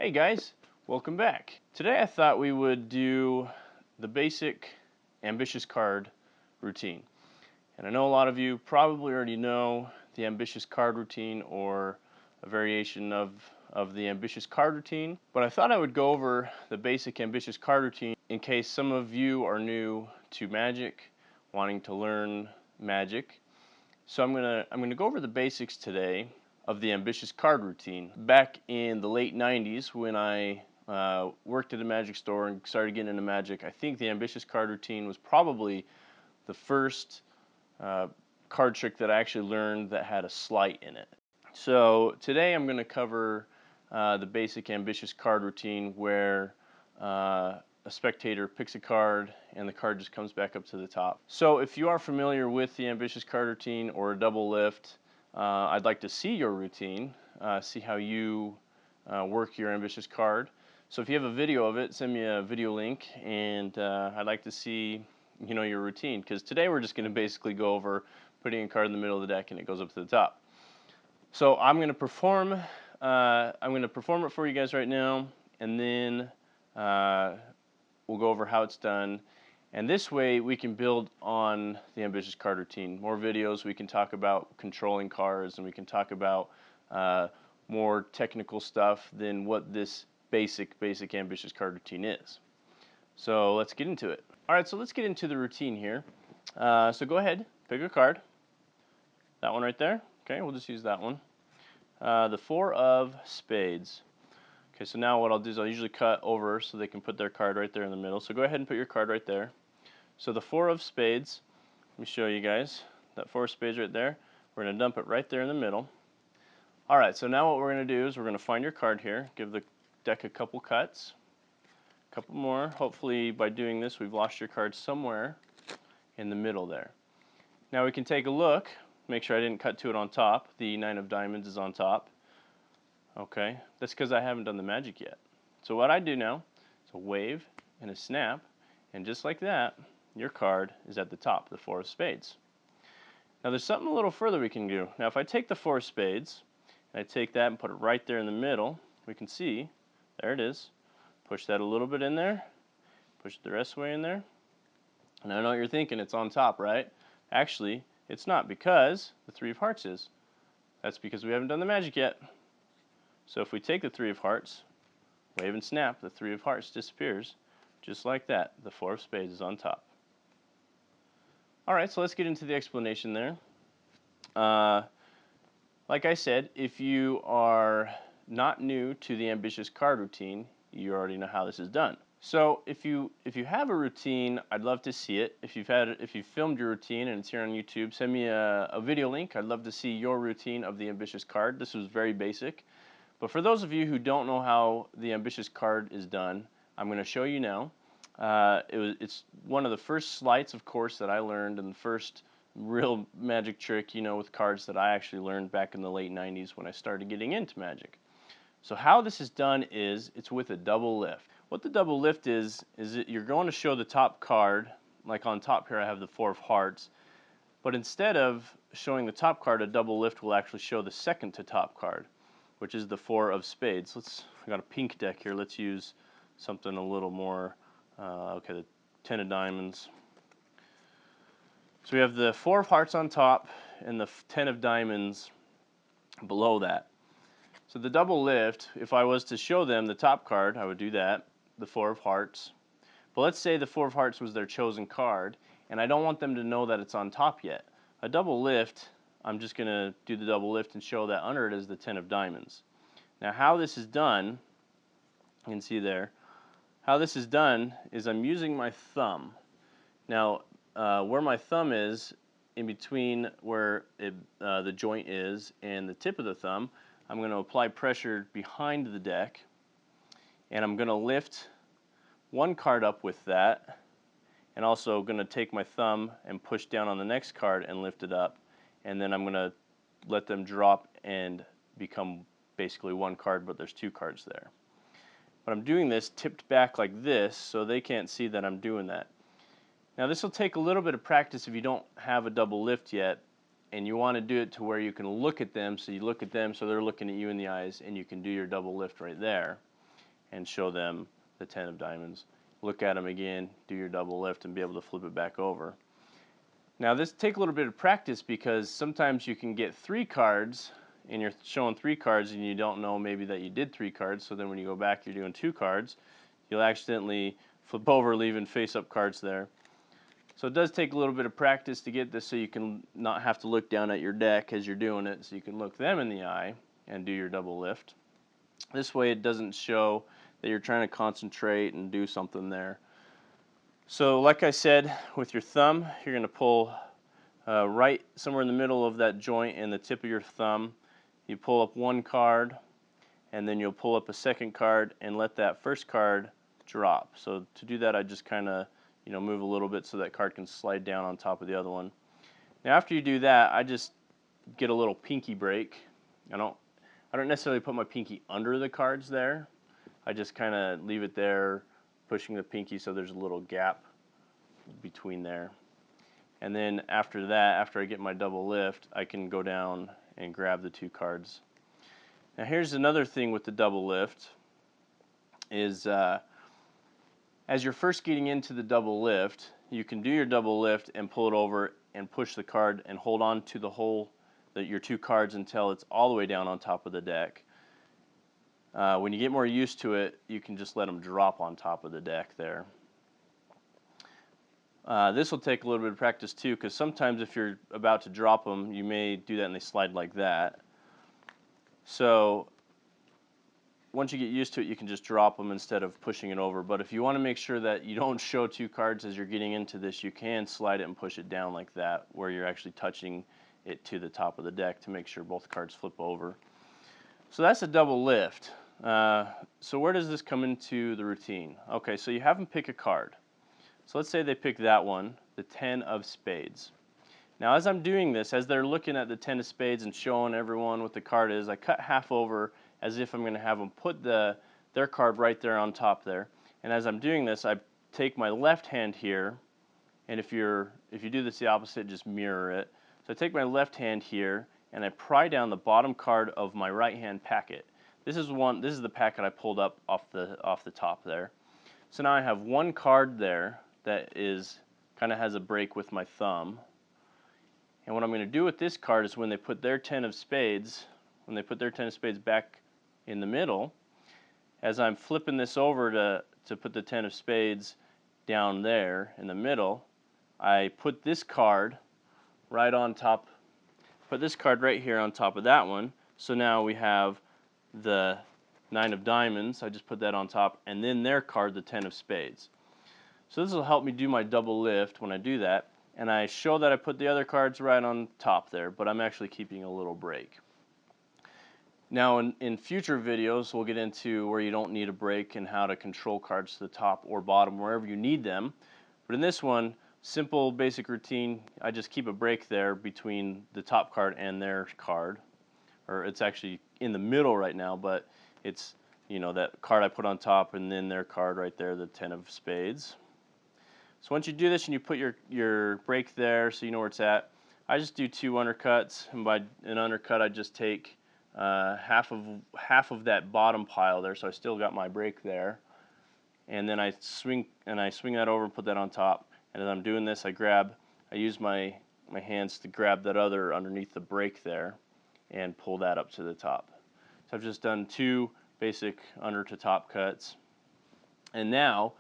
Hey guys, welcome back. Today I thought we would do the basic ambitious card routine. And I know a lot of you probably already know the ambitious card routine or a variation of the ambitious card routine, but I thought I would go over the basic ambitious card routine in case some of you are new to Magic, wanting to learn Magic. So I'm gonna go over the basics today of the ambitious card routine. Back in the late 90s when I worked at a Magic store and started getting into Magic, I think the ambitious card routine was probably the first card trick that I actually learned that had a sleight in it. So today I'm going to cover the basic ambitious card routine where a spectator picks a card and the card just comes back up to the top. So if you are familiar with the ambitious card routine or a double lift, I'd like to see your routine, see how you work your ambitious card. So if you have a video of it, send me a video link, and I'd like to see your routine, because today we're just going to basically go over putting a card in the middle of the deck and it goes up to the top. So I'm going to perform it for you guys right now, and then we'll go over how it's done. And this way we can build on the ambitious card routine. More videos, we can talk about controlling cards, and we can talk about more technical stuff than what this basic ambitious card routine is. So let's get into it. Alright, so let's get into the routine here. So go ahead, pick a card. That one right there. Okay, we'll just use that one. The four of spades. Okay, so now what I'll do is I'll usually cut over so they can put their card right there in the middle. So go ahead and put your card right there. So the four of spades, let me show you guys. That four of spades right there, we're going to dump it right there in the middle. Alright, so now what we're going to do is we're going to find your card here, give the deck a couple cuts, a couple more. Hopefully by doing this we've lost your card somewhere in the middle there. Now we can take a look, make sure I didn't cut to it on top. The nine of diamonds is on top. Okay, that's because I haven't done the magic yet. So what I do now is a wave and a snap, and just like that, your card is at the top, the four of spades. Now there's something a little further we can do. Now if I take the four of spades, and I take that and put it right there in the middle, we can see, there it is. Push that a little bit in there, push it the rest of the way in there. And I know what you're thinking, it's on top, right? Actually, it's not, because the three of hearts is. That's because we haven't done the magic yet. So if we take the three of hearts, wave and snap, the three of hearts disappears. Just like that, the four of spades is on top. Alright, so let's get into the explanation there. Like I said, if you are not new to the ambitious card routine, you already know how this is done. So if you have a routine, I'd love to see it. If you've filmed your routine and it's here on YouTube, send me a video link. I'd love to see your routine of the ambitious card. This was very basic. But for those of you who don't know how the ambitious card is done, I'm going to show you now. It's one of the first sleights, of course, that I learned, and the first real magic trick, with cards that I actually learned back in the late 90s when I started getting into Magic. So how this is done is it's with a double lift. What the double lift is that you're going to show the top card, like on top here I have the four of hearts, but instead of showing the top card, a double lift will actually show the second to top card, which is the four of spades. I got a pink deck here. Let's use something a little more, okay, the 10 of diamonds. So we have the four of hearts on top and the 10 of diamonds below that. So the double lift, if I was to show them the top card, I would do that, the four of hearts. But let's say the four of hearts was their chosen card, and I don't want them to know that it's on top yet. A double lift, I'm just going to do the double lift and show that under it is the 10 of diamonds. Now how this is done, you can see there, how this is done is I'm using my thumb. Now where my thumb is, in between where the joint is and the tip of the thumb, I'm going to apply pressure behind the deck, and I'm going to lift one card up with that, and also going to take my thumb and push down on the next card and lift it up, and then I'm going to let them drop and become basically one card, but there's two cards there. But I'm doing this tipped back like this, so they can't see that I'm doing that. Now this will take a little bit of practice if you don't have a double lift yet, and you want to do it to where you can look at them, so you look at them so they're looking at you in the eyes, and you can do your double lift right there. and show them the 10 of diamonds. Look at them again, do your double lift, and be able to flip it back over. Now this take a little bit of practice because sometimes you can get 3 cards and you're showing 3 cards and you don't know maybe that you did 3 cards, so then when you go back you're doing 2 cards. You'll accidentally flip over, leaving face-up cards there. So it does take a little bit of practice to get this so you can not have to look down at your deck as you're doing it, so you can look them in the eye and do your double lift. This way it doesn't show that you're trying to concentrate and do something there. So like I said, with your thumb, you're going to pull right somewhere in the middle of that joint and the tip of your thumb. You pull up 1 card, and then you'll pull up a 2nd card and let that 1st card drop. So to do that, I just kind of move a little bit so that card can slide down on top of the other one. Now after you do that, I just get a little pinky break. I don't necessarily put my pinky under the cards there. I just kind of leave it there, pushing the pinky so there's a little gap between there. And then after that, after I get my double lift, I can go down and grab the 2 cards. Now here's another thing with the double lift is as you're first getting into the double lift, you can do your double lift and pull it over and push the card and hold on to your 2 cards until it's all the way down on top of the deck. When you get more used to it, you can just let them drop on top of the deck there. This will take a little bit of practice too, because sometimes if you're about to drop them, you may do that and they slide like that. So once you get used to it, you can just drop them instead of pushing it over. But if you want to make sure that you don't show 2 cards as you're getting into this, you can slide it and push it down like that, where you're actually touching it to the top of the deck to make sure both cards flip over. So that's a double lift. So where does this come into the routine? Okay, so you have them pick a card. So let's say they pick that one, the 10 of spades. Now as I'm doing this, as they're looking at the 10 of spades and showing everyone what the card is, I cut half over as if I'm going to have them put their card right there on top there. And as I'm doing this, I take my left hand here, and if you do this the opposite, just mirror it. So I take my left hand here and I pry down the bottom card of my right hand packet. This is the packet I pulled up off the top there. So now I have 1 card there that kind of has a break with my thumb. And what I'm going to do with this card is when they put their 10 of spades, back in the middle, as I'm flipping this over to put the 10 of spades down there in the middle, I put this card right on top, right here on top of that one. So now we have the 9 of diamonds, I just put that on top, and then their card, the 10 of spades. So this will help me do my double lift when I do that, and I show that I put the other cards right on top there, but I'm actually keeping a little break. Now in future videos, we'll get into where you don't need a break and how to control cards to the top or bottom, wherever you need them. But in this one, simple basic routine, I just keep a break there between the top card and their card. Or it's actually in the middle right now, but it's that card I put on top and then their card right there, the 10 of spades. So once you do this and you put your break there so you know where it's at, I just do 2 undercuts, and by an undercut I just take half of that bottom pile there, so I still got my break there, and then I swing that over and put that on top. And as I'm doing this, I use my hands to grab that other underneath the break there and pull that up to the top. So I've just done 2 basic under to top cuts, and now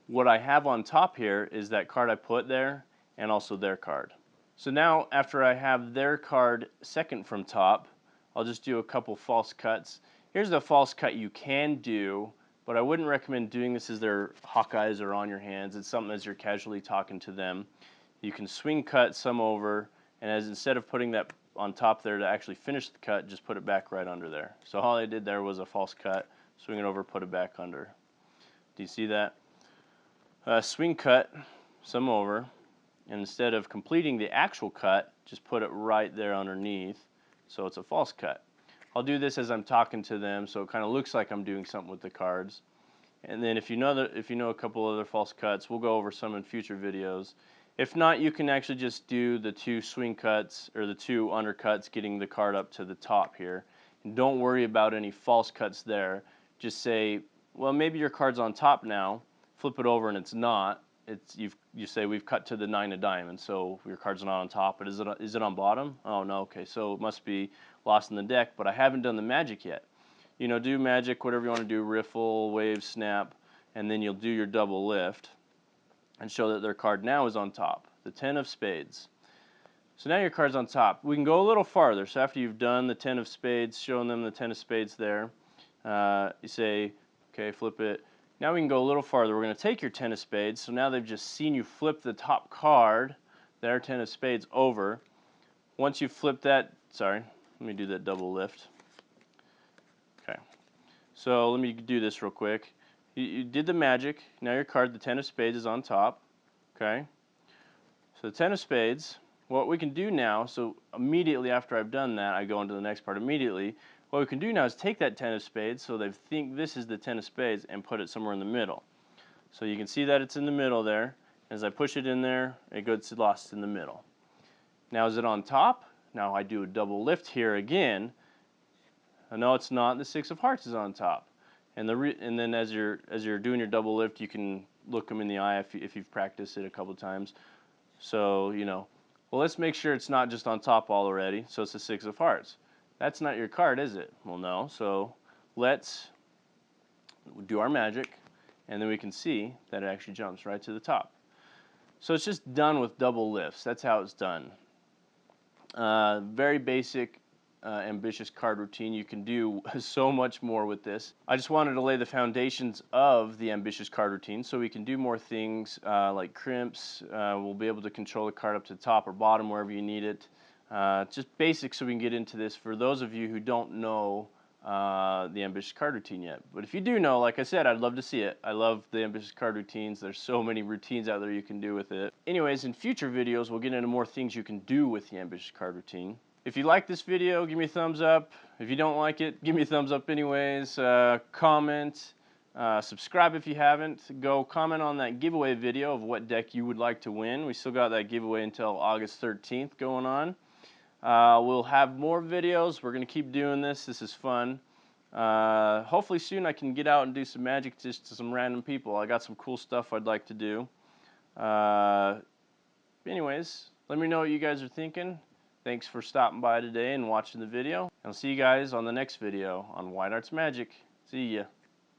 what I have on top here is that card I put there and also their card. So now after I have their card second from top, I'll just do a couple false cuts. Here's the false cut you can do, but I wouldn't recommend doing this as their hawk eyes are on your hands. It's something as you're casually talking to them. You can swing cut some over, and instead of putting that on top there to actually finish the cut, just put it back right under there. So all I did there was a false cut, swing it over, put it back under. Do you see that? Swing cut some over, and instead of completing the actual cut, just put it right there underneath, so it's a false cut. I'll do this as I'm talking to them, so it kind of looks like I'm doing something with the cards. And then if you know a couple other false cuts, we'll go over some in future videos. If not, you can actually just do the 2 swing cuts or the 2 undercuts, getting the card up to the top here. And don't worry about any false cuts there. Just say, well, maybe your card's on top now. Flip it over and it's not. You say we've cut to the 9 of diamonds, so your card's not on top. But is it on bottom? Oh no, okay. So it must be lost in the deck. But I haven't done the magic yet. You know, do magic, whatever you want to do, riffle, wave, snap, and then you'll do your double lift and show that their card now is on top. The 10 of spades. So now your card's on top. We can go a little farther. So after you've done the 10 of spades, showing them the 10 of spades there, you say, okay, flip it. Now we can go a little farther. We're going to take your 10 of spades. So now they've just seen you flip the top card, their 10 of spades, over. Once you flip that, sorry, let me do that double lift. Okay. So let me do this real quick. You did the magic. Now your card, the 10 of spades, is on top. Okay. So the 10 of spades, what we can do now, so immediately after I've done that, I go into the next part immediately. What we can do now is take that 10 of spades, so they think this is the 10 of spades, and put it somewhere in the middle. So you can see that it's in the middle there. As I push it in there, it gets lost in the middle. Now is it on top? Now I do a double lift here again. No, it's not. The 6 of hearts is on top. And then as you're doing your double lift, you can look them in the eye if you've practiced it a couple times. So, you know, well, let's make sure it's not just on top already. So it's the 6 of hearts. That's not your card, is it? Well, no. So let's do our magic, and then we can see that it actually jumps right to the top. So it's just done with double lifts. That's how it's done. Very basic, ambitious card routine. You can do so much more with this. I just wanted to lay the foundations of the ambitious card routine so we can do more things like crimps. We'll be able to control the card up to the top or bottom wherever you need it. Just basic so we can get into this for those of you who don't know the ambitious card routine yet. But if you do know, like I said, I'd love to see it. I love the ambitious card routines. There's so many routines out there you can do with it. Anyways, in future videos, we'll get into more things you can do with the ambitious card routine. If you like this video, give me a thumbs up. If you don't like it, give me a thumbs up anyways. Comment, subscribe if you haven't. Go comment on that giveaway video of what deck you would like to win. We still got that giveaway until August 13th going on. We'll have more videos. We're going to keep doing this. This is fun. Hopefully soon I can get out and do some magic just to some random people. I got some cool stuff I'd like to do. Anyways, let me know what you guys are thinking. Thanks for stopping by today and watching the video. I'll see you guys on the next video on White Arts Magic. See ya.